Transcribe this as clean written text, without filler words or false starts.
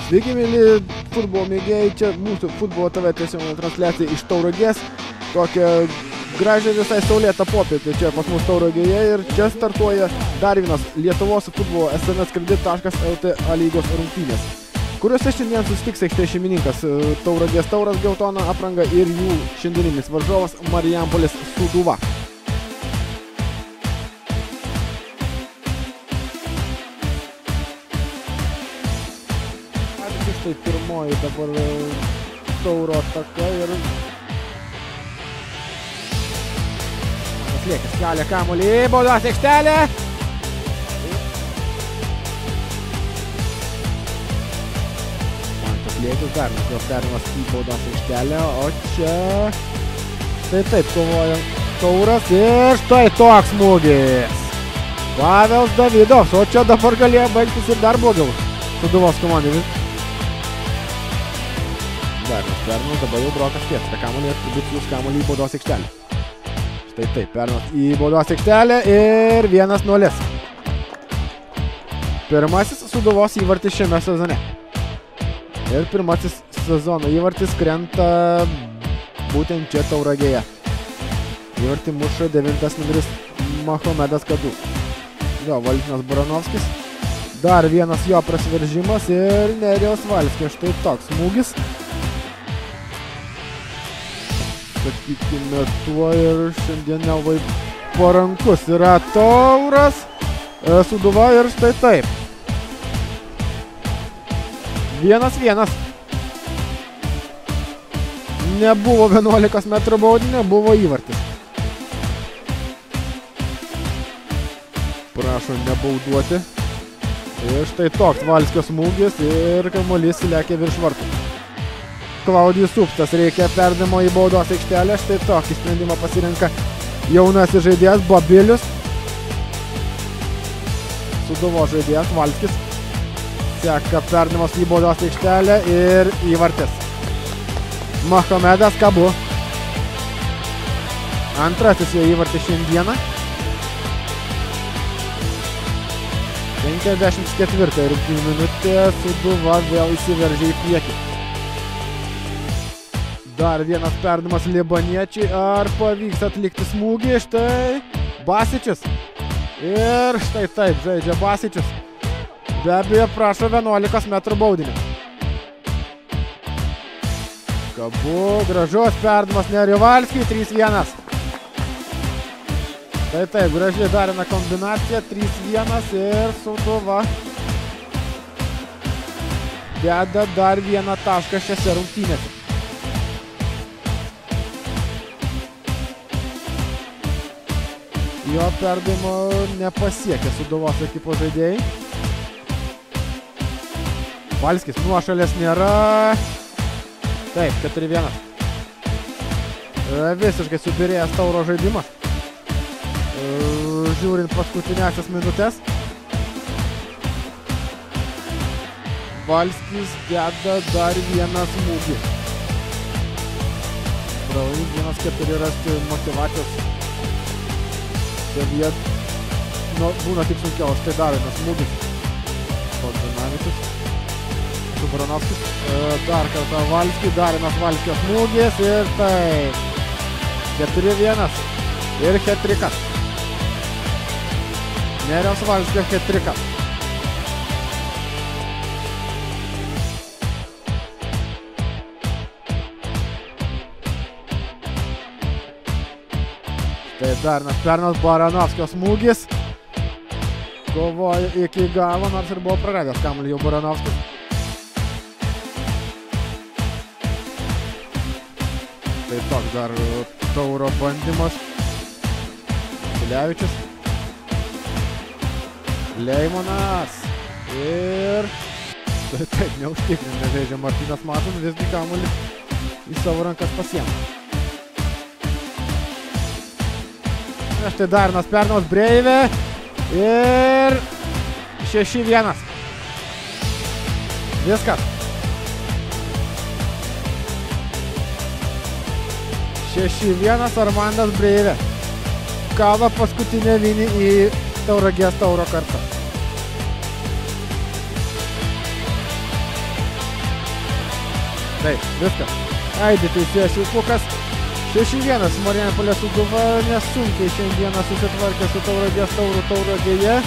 Sveiki, mėly futbolo mėgėjai, čia mūsų futbolo TV tiesioginė transliacija iš Tauragės. Tokia gražią visai saulėtą popietę čia pas mus Tauragėje ir čia startuoja dar vienas Lietuvos futbolo snskredi.lt A lygos rungtynės, kuriuose šiandien susitiks aikštės šeimininkas Tauragės Tauras geltona apranga ir jų šiandieninis varžovas Marijampolės Sūduva. Tai pirmoji dabar Tauro ataka ir Liekis kelia kamuolį į baudos aikštelę. Mantas Liekis dar perdavimas į baudos aikštelę, o čia štai taip kovoja Tauras ir štai toks smūgis. Pavelas Davidovas, o čia dabar galėjo baigtis ir dar blogiau Sūduvos komandai. Perdavimas, dabar jau Brokas tiesa kamuolį ir Biclius kamuolį į baudos aikštelę. Štai taip, perdavimas į baudos aikštelę ir 1-0. Pirmasis Sūduvos įvartis šiame sezone. Ir pirmasis sezono įvartis krenta būtent čia Tauragėje. Įvartį muša 9 numeris Mahomedas Kadu. Jo, Valentinas Baranovskis. Dar vienas jo prasiveržimas ir Nerijaus Valskio. Štai toks smūgis. Sakykime tuo ir šiandien nelabai parankus yra Tauras, Sūduva ir štai taip. 1-1. Nebuvo 11 metrų baudinio, buvo įvartis. Prašo nebauduoti. Ir štai toks Valskio smūgis ir kamuolys lekia virš vartų. Klaudijus Supstas reikia perdavimo į baudos aikštelę. Štai tokį sprendimą pasirenka jaunasis žaidėjas Babilius. Sūduvos žaidėjas Valskis. Seka perdavimas į baudos aikštelę ir įvartis. Mahomedas Kabu. Antrasis jo įvartis šiandieną. 54 rungtynių minutė. Sūduva vėl įsiveržė į priekį. Dar vienas perdavimas libaniečiai. Ar pavyks atlikti smūgį? Štai Basičius. Ir štai taip žaidžia Basičius. Be abejo prašo 11 metrų baudinio. Kabu, gražus perdavimas Nerijui Valskiui. 3-1. Štai taip, gražiai darina kombinaciją. 3-1 ir Sūduva deda dar vieną tašką šiose rungtynėse. Jo perdavimo nepasiekė Sūduvos ekipos žaidėjai. Valskis nuošalės nėra. Taip, 4-1. Visiškai subirėjęs Tauro žaidimas. Žiūrint paskutiniąsias minutės. Valskis deda dar vieną smūgį. Pralaimint 1-4 rasti motyvacijos. Jie būna tik sunkiau, štai dar vienas smūgis. Bogdanavičius. Baranovskis. Dar kartą Valskį, dar vienas Valskio smūgis ir taip. 4-1 ir hetrikas. Nerijaus Valskio hetrikas. Tai dar pernas Baranovskio smūgis. Kovoja iki galo, nors ir buvo praradęs kamuolį jau Baranovskis. Tai toks dar Tauro bandymas. Kilevičius. Leimonas. Ir tai taip neužtikrinai žaidžia Martynas Matas, visgi kamuolį į savo rankas pasiema. Štai dar vienas perdavimas Breivė ir 6-1. Viskas. 6-1 Armandas Breivė. Kala paskutinę vinį į Tauragės Tauro kartą. Taip, viskas. Aidi teisėjas Švilpukas. 6-1 Marijampolės Sūduva nesunkiai šiandieną susitvarkė su Tauragės Tauragėje.